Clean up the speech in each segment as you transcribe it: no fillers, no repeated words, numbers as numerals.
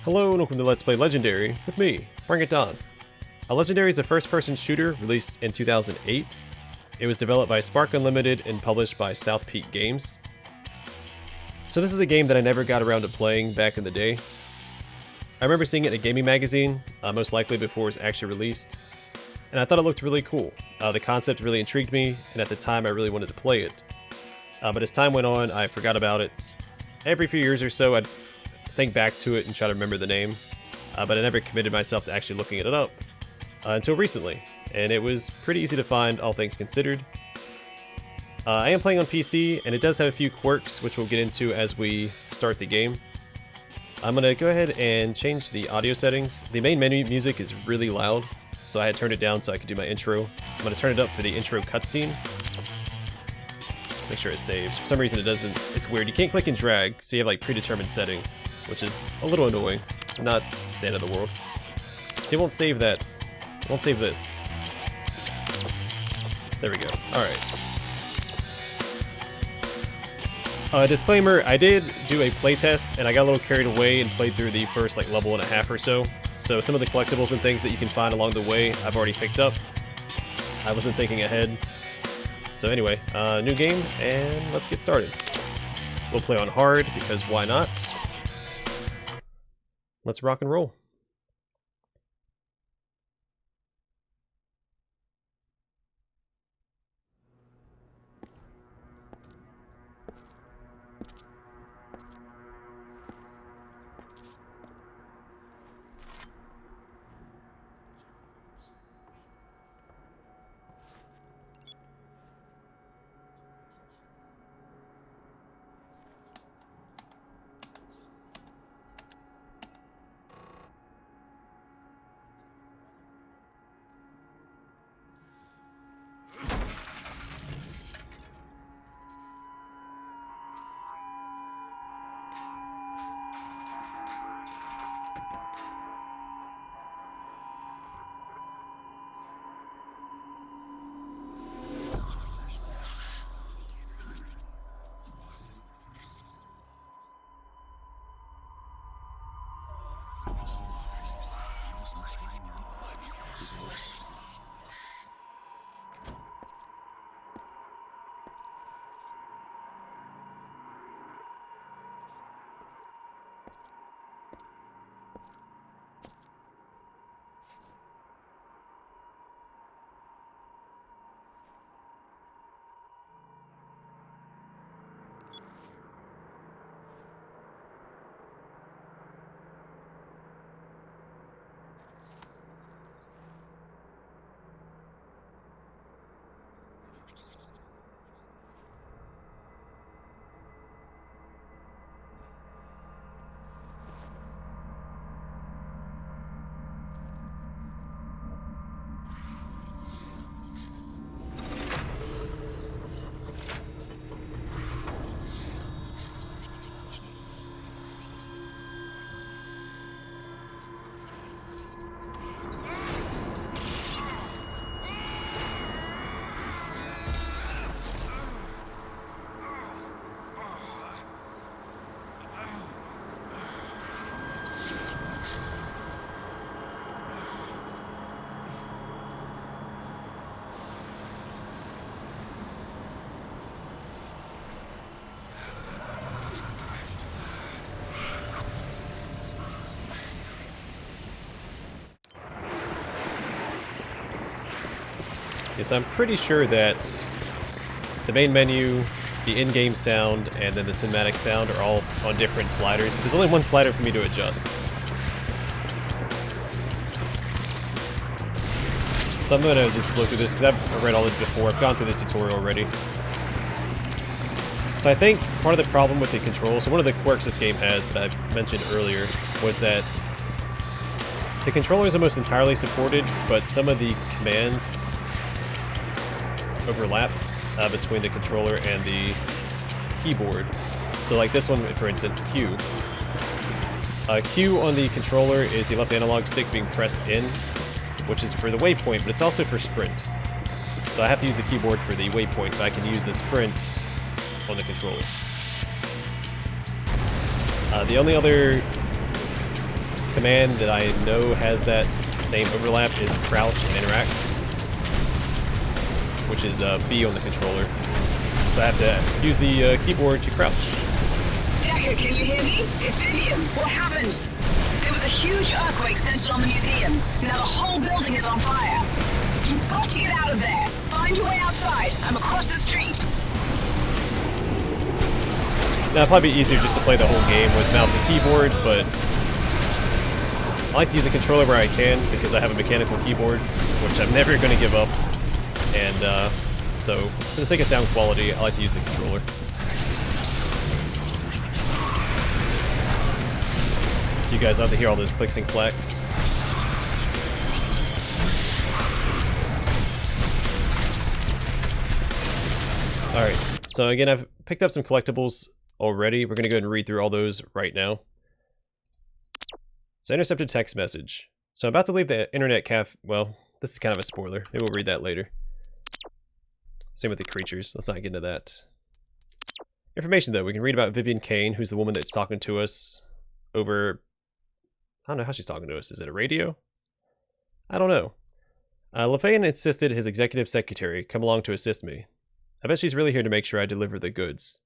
Hello and welcome to Let's Play Legendary with me, Bring It Don. Legendary is a first-person shooter released in 2008. It was developed by Spark Unlimited and published by South Peak Games. So this is a game that I never got around to playing back in the day. I remember seeing it in a gaming magazine, most likely before it was actually released, and I thought it looked really cool. The concept really intrigued me, and at the time I really wanted to play it. But as time went on, I forgot about it. Every few years or so, I'd think back to it and try to remember the name, but I never committed myself to actually looking it up until recently, and it was pretty easy to find, all things considered. I am playing on PC, and it does have a few quirks, which we'll get into as we start the game. I'm going to go ahead and change the audio settings. The main menu music is really loud, so I had turned it down so I could do my intro. I'm going to turn it up for the intro cutscene. Make sure it saves. For some reason it doesn't. It's weird. You can't click and drag, so you have like predetermined settings, which is a little annoying. Not the end of the world. So you won't save that. It won't save this. There we go. Alright. Disclaimer, I did do a playtest, and I got a little carried away and played through the first like level and a half or so. So some of the collectibles and things that you can find along the way, I've already picked up. I wasn't thinking ahead. So anyway, new game, and let's get started. We'll play on hard, because why not? Let's rock and roll. Yes, I'm pretty sure that the main menu, the in-game sound, and then the cinematic sound are all on different sliders, but there's only one slider for me to adjust. So I'm gonna just blow through this, because I've read all this before, I've gone through the tutorial already. So I think part of the problem with the controls, so one of the quirks this game has that I mentioned earlier, was that the controller is almost entirely supported, but some of the commands overlap between the controller and the keyboard. So like this one, for instance, Q. Q on the controller is the left analog stick being pressed in, which is for the waypoint, but it's also for sprint. So I have to use the keyboard for the waypoint, but I can use the sprint on the controller. The only other command that I know has that same overlap is crouch and interact, which is B on the controller. So I have to use the keyboard to crouch. Deckard, can you hear me? It's Vivian. What happened? There was a huge earthquake centered on the museum. Now the whole building is on fire. You've got to get out of there. Find your way outside. I'm across the street. Now, it'd probably be easier just to play the whole game with mouse and keyboard, but I like to use a controller where I can because I have a mechanical keyboard, which I'm never going to give up. And so, for the sake of sound quality, I like to use the controller. So you guys don't have to hear all those clicks and clacks. Alright, so again, I've picked up some collectibles already. We're going to go ahead and read through all those right now. So, intercepted text message. So, I'm about to leave the internet cafe. Well, this is kind of a spoiler. Maybe we'll read that later. Same with the creatures. Let's not get into that. Information, though. We can read about Vivian Kane, who's the woman that's talking to us over... I don't know how she's talking to us. Is it a radio? I don't know. LaFayan insisted his executive secretary come along to assist me. I bet she's really here to make sure I deliver the goods.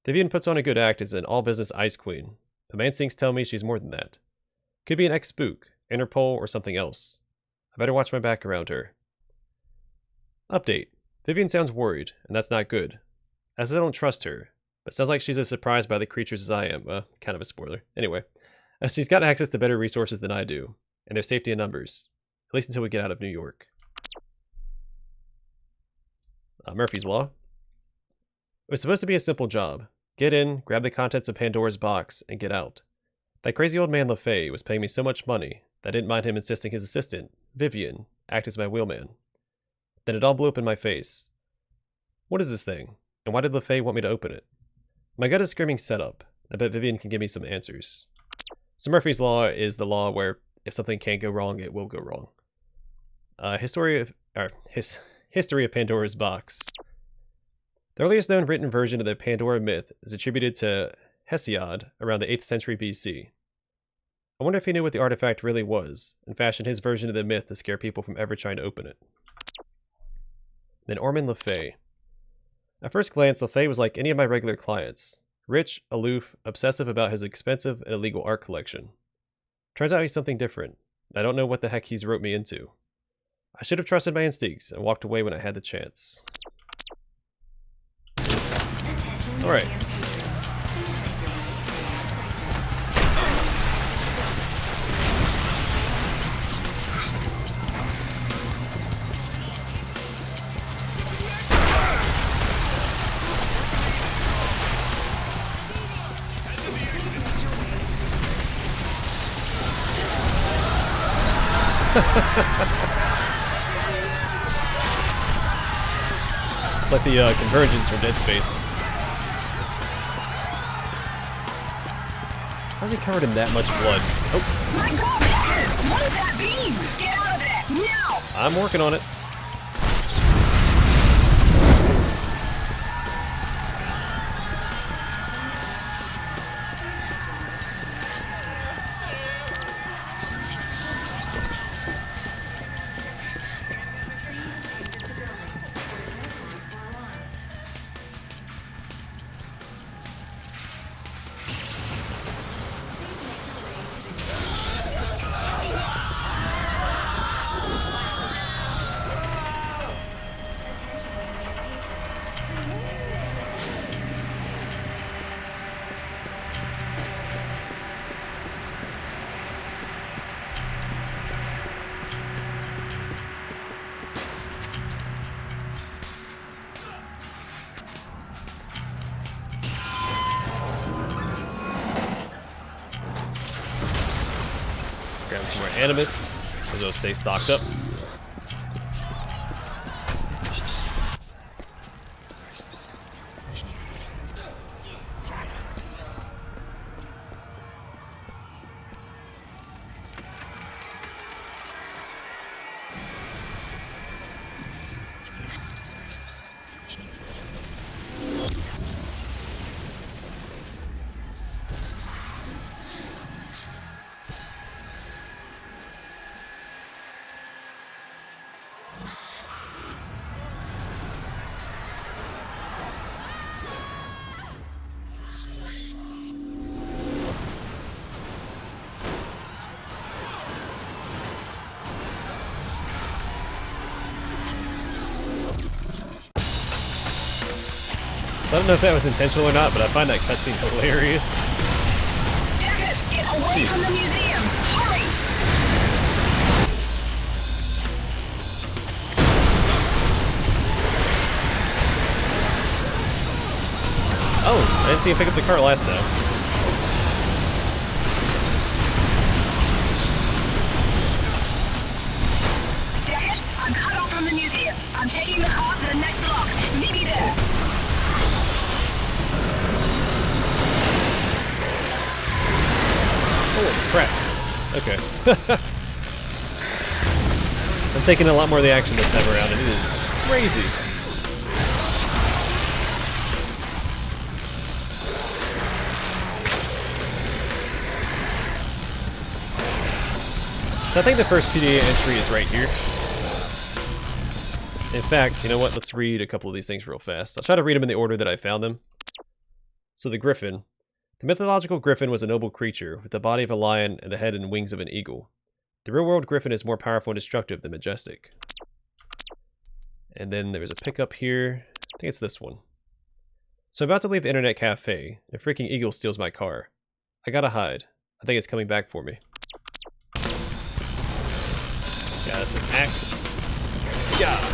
Vivian puts on a good act as an all-business ice queen, but my instincts tell me she's more than that. Could be an ex-spook, Interpol, or something else. I better watch my back around her. Update. Vivian sounds worried, and that's not good. As I don't trust her, but sounds like she's as surprised by the creatures as I am. Kind of a spoiler. Anyway, she's got access to better resources than I do, and there's safety in numbers. At least until we get out of New York. Murphy's Law. It was supposed to be a simple job. Get in, grab the contents of Pandora's box, and get out. That crazy old man LaFay was paying me so much money that I didn't mind him insisting his assistant, Vivian, act as my wheelman. Then it all blew up in my face. What is this thing? And why did LaFay want me to open it? My gut is screaming setup. I bet Vivian can give me some answers. So Murphy's Law is the law where if something can't go wrong, it will go wrong. History of Pandora's box. The earliest known written version of the Pandora myth is attributed to Hesiod around the 8th century BC. I wonder if he knew what the artifact really was, and fashioned his version of the myth to scare people from ever trying to open it. Then Ormond LaFay. At first glance, LaFay was like any of my regular clients. Rich, aloof, obsessive about his expensive and illegal art collection. Turns out he's something different. I don't know what the heck he's roped me into. I should have trusted my instincts and walked away when I had the chance. Alright. It's like the convergence from Dead Space. How's he covered in that much blood? Oh. My God, Deckard! What is that beam? Get out of there! Now! I'm working on it. Grab some more Animus, so they'll stay stocked up. So I don't know if that was intentional or not, but I find that cutscene hilarious. Deckard, get away from the museum! Hurry! Oh, I didn't see him pick up the cart last time. Deckard, I'm cut off from the museum. I'm taking the car to the next block. Meet me there. Holy crap. Okay. I'm taking a lot more of the action this time around, and it is crazy. So I think the first PDA entry is right here. In fact, you know what? Let's read a couple of these things real fast. I'll try to read them in the order that I found them. So the Griffin. The mythological griffin was a noble creature, with the body of a lion and the head and wings of an eagle. The real-world griffin is more powerful and destructive than majestic. And then there's a pickup here. I think it's this one. So I'm about to leave the internet cafe, and a freaking eagle steals my car. I gotta hide. I think it's coming back for me. Got us an axe. Yeah.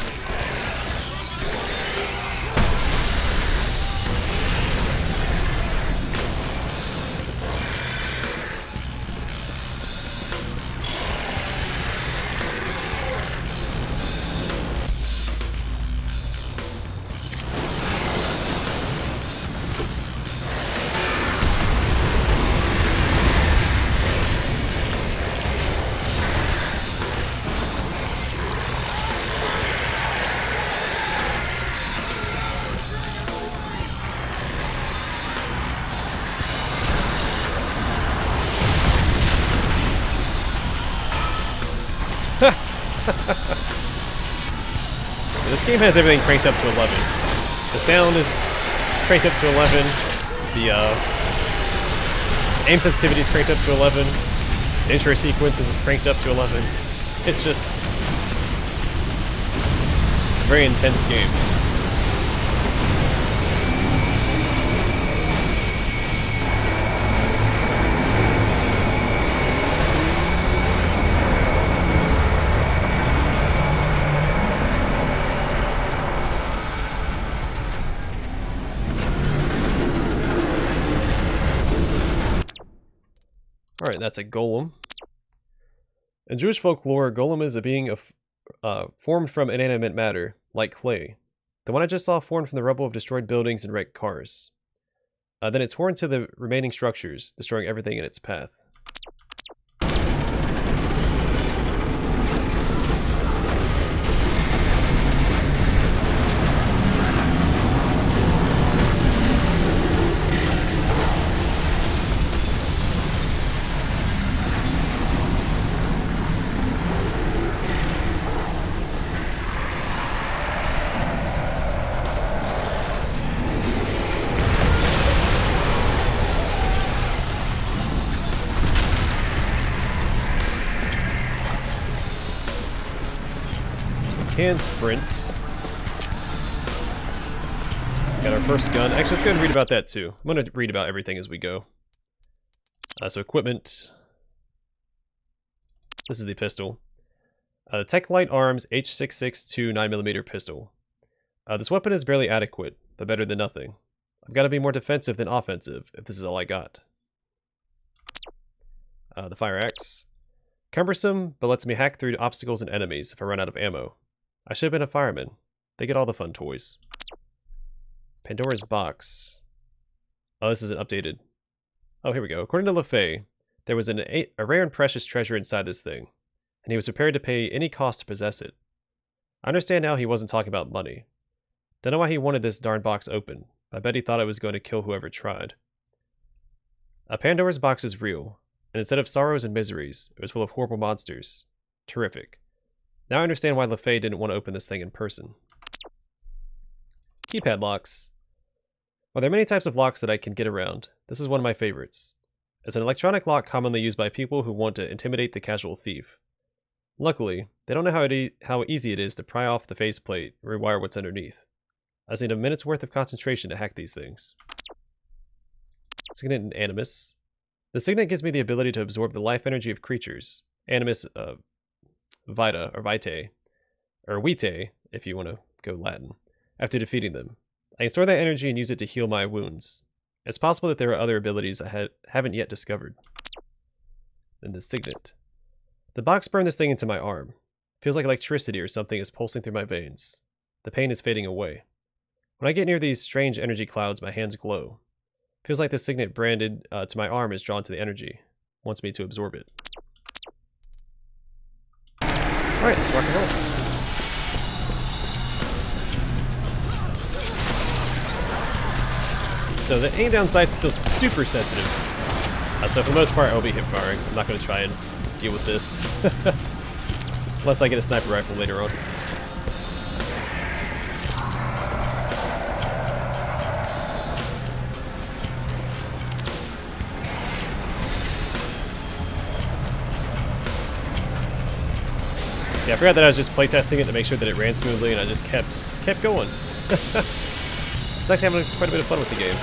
This game has everything cranked up to 11. The sound is cranked up to 11. The aim sensitivity is cranked up to 11. The intro sequences is cranked up to 11. It's just a very intense game. Alright, that's a golem. In Jewish folklore, a golem is a being formed from inanimate matter, like clay. The one I just saw formed from the rubble of destroyed buildings and wrecked cars. Then it tore into the remaining structures, destroying everything in its path. Can sprint. Got our first gun. Actually, let's go and read about that too. I'm going to read about everything as we go. So equipment. This is the pistol. The Tech Light Arms H662 9mm pistol. This weapon is barely adequate, but better than nothing. I've got to be more defensive than offensive if this is all I got. The Fire Axe. Cumbersome, but lets me hack through obstacles and enemies if I run out of ammo. I should have been a fireman. They get all the fun toys. Pandora's box. Oh, this isn't updated. Oh, here we go. According to LaFay, there was a rare and precious treasure inside this thing, and he was prepared to pay any cost to possess it. I understand now he wasn't talking about money. Don't know why he wanted this darn box open. I bet he thought it was going to kill whoever tried. Pandora's box is real, and instead of sorrows and miseries, it was full of horrible monsters. Terrific. Now I understand why LaFay didn't want to open this thing in person. Keypad locks. While there are many types of locks that I can get around, this is one of my favorites. It's an electronic lock commonly used by people who want to intimidate the casual thief. Luckily, they don't know how easy it is to pry off the faceplate and rewire what's underneath. I just need a minute's worth of concentration to hack these things. Signet and Animus. The Signet gives me the ability to absorb the life energy of creatures. Animus, Vita, or Vitae, or Vitae, if you want to go Latin, after defeating them. I can store that energy and use it to heal my wounds. It's possible that there are other abilities I haven't yet discovered. Then the Signet. The box burned this thing into my arm. Feels like electricity or something is pulsing through my veins. The pain is fading away. When I get near these strange energy clouds, my hands glow. Feels like the Signet branded to my arm is drawn to the energy. Wants me to absorb it. Alright, let's rock and roll. So the aim down sight is still super sensitive. So for the most part, I will be hip firing. I'm not going to try and deal with this. Unless I get a sniper rifle later on. Yeah, I forgot that I was just playtesting it to make sure that it ran smoothly, and I just kept going. It's actually having quite a bit of fun with the game.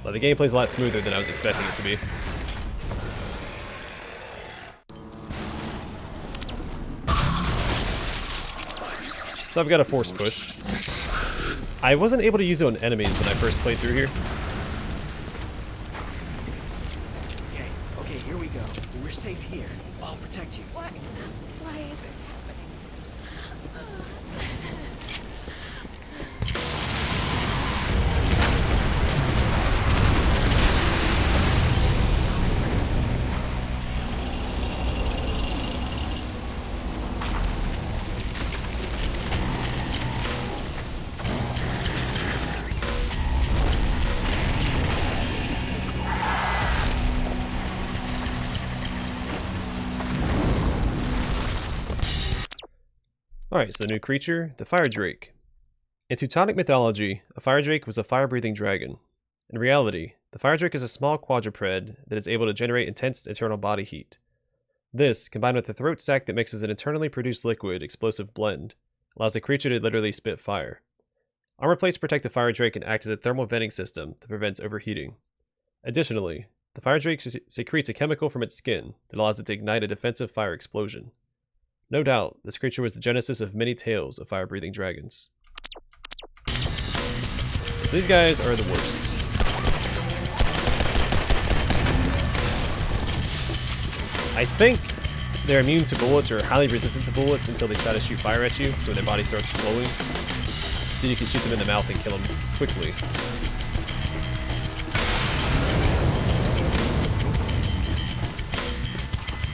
Well, the gameplay's a lot smoother than I was expecting it to be. So I've got a force push. I wasn't able to use it on enemies when I first played through here. Okay, here we go. We're safe here. I'll protect you. Why is this happening? Alright, so new creature, the Fire Drake. In Teutonic mythology, a Fire Drake was a fire-breathing dragon. In reality, the Fire Drake is a small quadruped that is able to generate intense internal body heat. This, combined with the throat sac that mixes an internally produced liquid explosive blend, allows the creature to literally spit fire. Armor plates protect the Fire Drake and act as a thermal venting system that prevents overheating. Additionally, the Fire Drake secretes a chemical from its skin that allows it to ignite a defensive fire explosion. No doubt, this creature was the genesis of many tales of fire-breathing dragons. So these guys are the worst. I think they're immune to bullets or highly resistant to bullets until they try to shoot fire at you, so when their body starts glowing, then you can shoot them in the mouth and kill them quickly.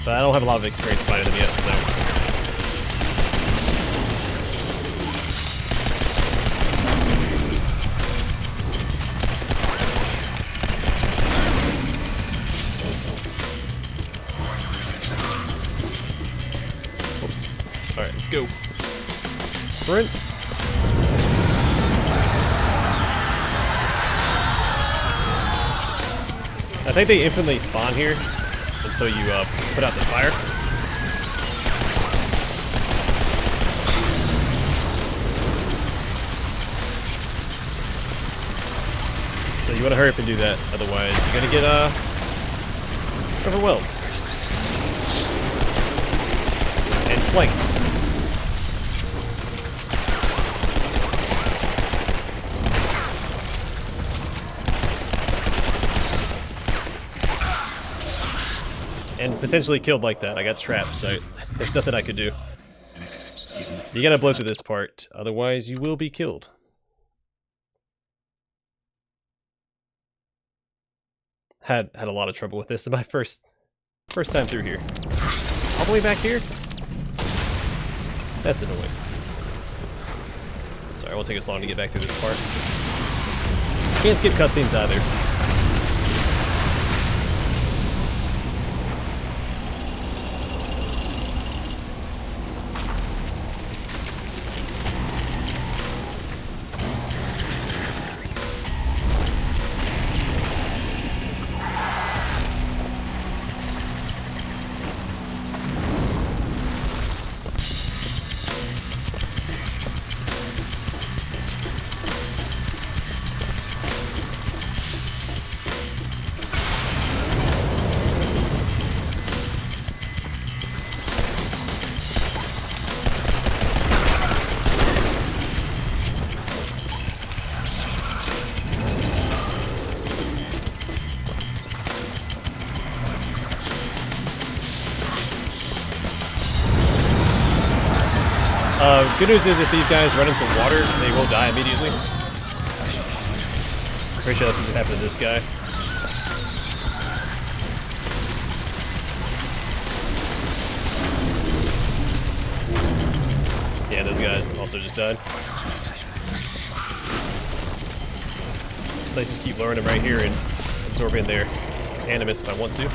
But I don't have a lot of experience fighting them yet, so... Alright, let's go. Sprint. I think they infinitely spawn here until you put out the fire. So you want to hurry up and do that, otherwise you're going to get overwhelmed. And flanked. And potentially killed like that. I got trapped, so there's nothing I could do. You gotta blow through this part, otherwise you will be killed. Had a lot of trouble with this in my first time through here. All the way back here? That's annoying. Sorry, it won't take us long to get back through this part. Can't skip cutscenes either. Good news is if these guys run into water, they will die immediately. Pretty sure that's what happened to this guy. Yeah, those guys also just died. So let's just keep luring them right here and absorbing their animus if I want to.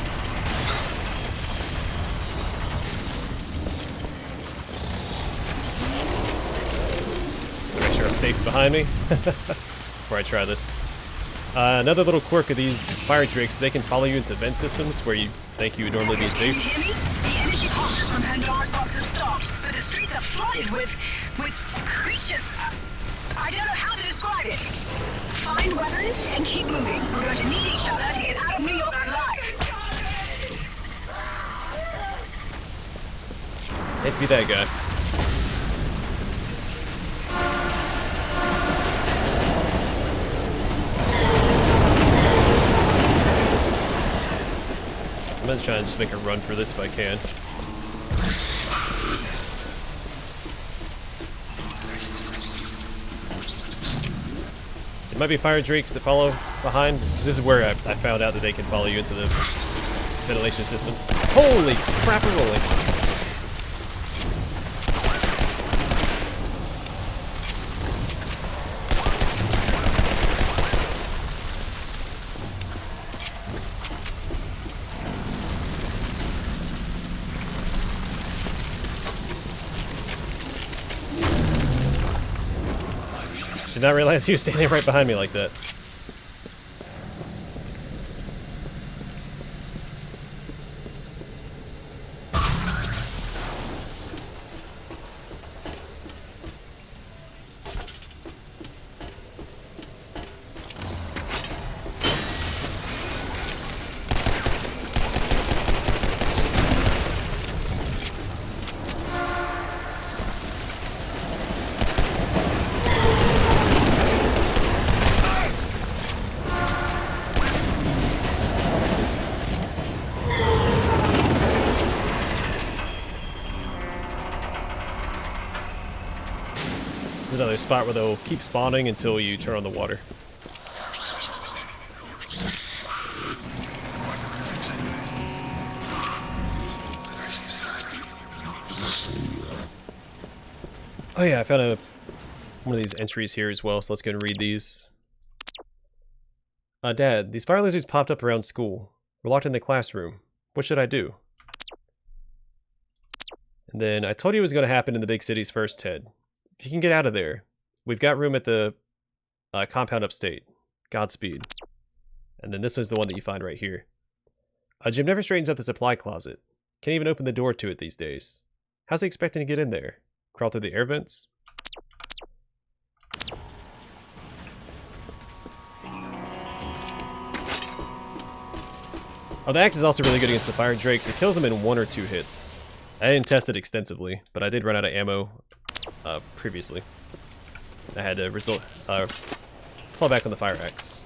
Safe behind me before I try this. Another little quirk of these fire drakes, they can follow you into vent systems where you think you would normally be safe. Can you hear me? The energy pulses from Pandora's box have stopped, but the streets are flooded with creatures. I don't know how to describe it. Find weapons and keep moving. We're going to need each other to get out of New York alive. Hate to be that guy. I'm gonna try and just make a run for this if I can. It might be fire drakes that follow behind. This is where I found out that they can follow you into the ventilation systems. Holy crap-a-rolling! Did not realize he was standing right behind me like that. Another spot where they'll keep spawning until you turn on the water. Oh yeah, I found one of these entries here as well, so let's go and read these. Dad, these fire lizards popped up around school. We're locked in the classroom. What should I do? And then I told you it was going to happen in the big cities first, Ted. If you can get out of there, we've got room at the compound upstate. Godspeed. And then this one's the one that you find right here. Jim never straightens out the supply closet. Can't even open the door to it these days. How's he expecting to get in there? Crawl through the air vents? Oh, the axe is also really good against the fire drakes. It kills them in 1 or 2 hits. I didn't test it extensively, but I did run out of ammo previously. I had to fall back on the fire axe.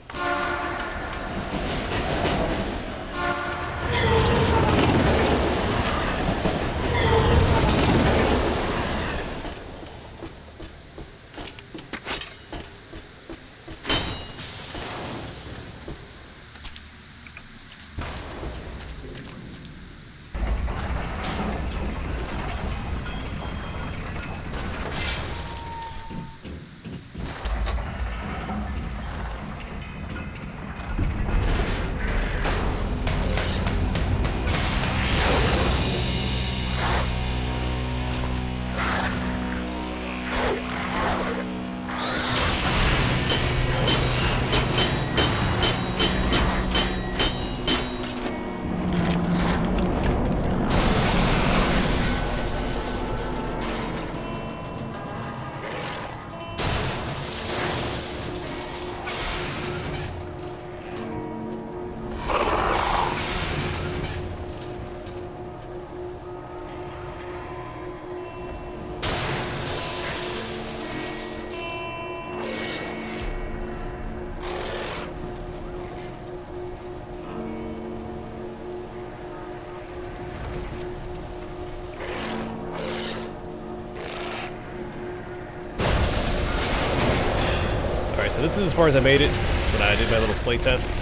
So this is as far as I made it when I did my little playtest.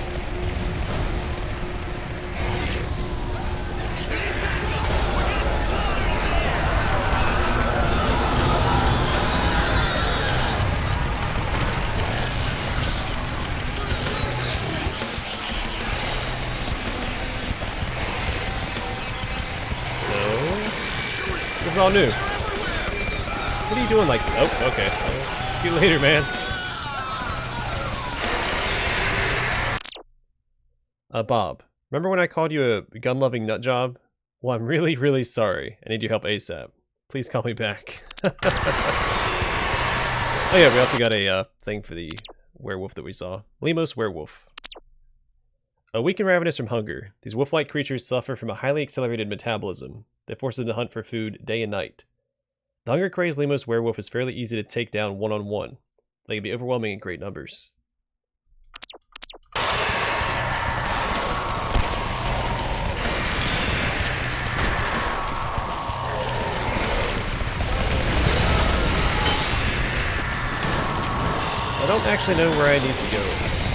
This is all new. What are you doing like... Oh, okay. I'll see you later, man. Bob. Remember when I called you a gun-loving nutjob? Well, I'm really, really sorry. I need your help ASAP. Please call me back. Oh yeah, we also got a thing for the werewolf that we saw. Limos werewolf. Weak and ravenous from hunger, these wolf-like creatures suffer from a highly accelerated metabolism that forces them to hunt for food day and night. The hunger-crazed Limos werewolf is fairly easy to take down one-on-one. They can be overwhelming in great numbers. I don't actually know where I need to go.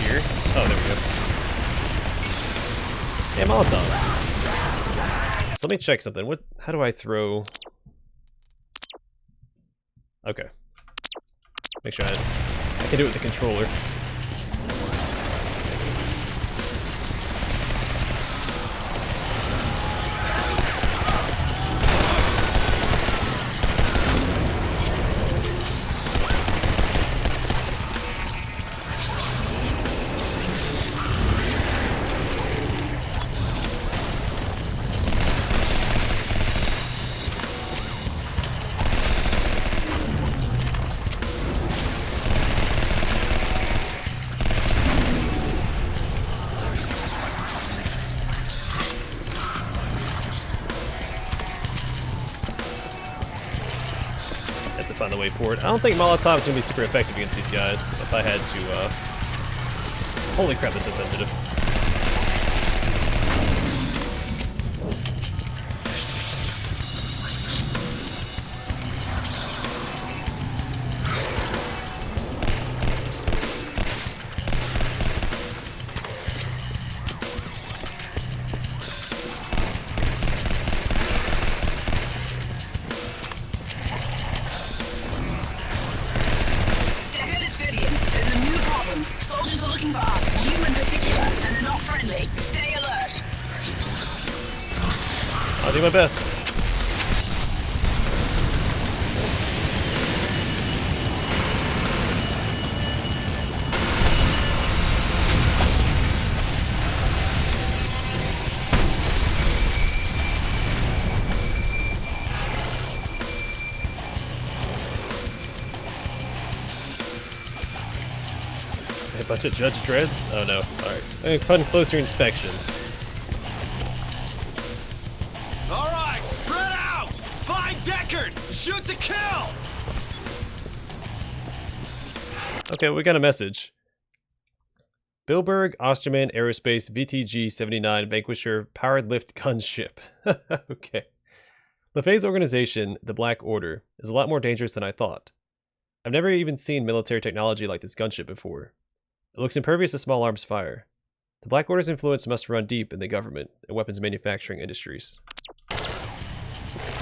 Here? Oh, there we go. Yeah, Molotov. So let me check something. How do I throw... Okay. Make sure I can do it with the controller. Find the way forward. I don't think Molotov's gonna be super effective against these guys if I had to, Holy crap, this is so sensitive. I'll do my best. A bunch of Judge Dreads? Oh no. Alright. Fun closer inspection. Alright, spread out! Find Deckard! Shoot to kill! Okay, we got a message. Bilberg, Osterman, Aerospace, VTG-79, Vanquisher, Powered Lift Gunship. Okay. LeFay's organization, the Black Order, is a lot more dangerous than I thought. I've never even seen military technology like this gunship before. It looks impervious to small arms fire. The Black Order's influence must run deep in the government and weapons manufacturing industries.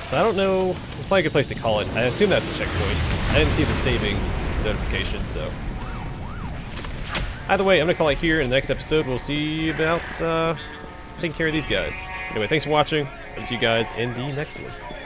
So I don't know, it's probably a good place to call it. I assume that's a checkpoint. I didn't see the saving notification, so. Either way, I'm gonna call it here. In the next episode, we'll see about taking care of these guys. Anyway, thanks for watching. I'll see you guys in the next one.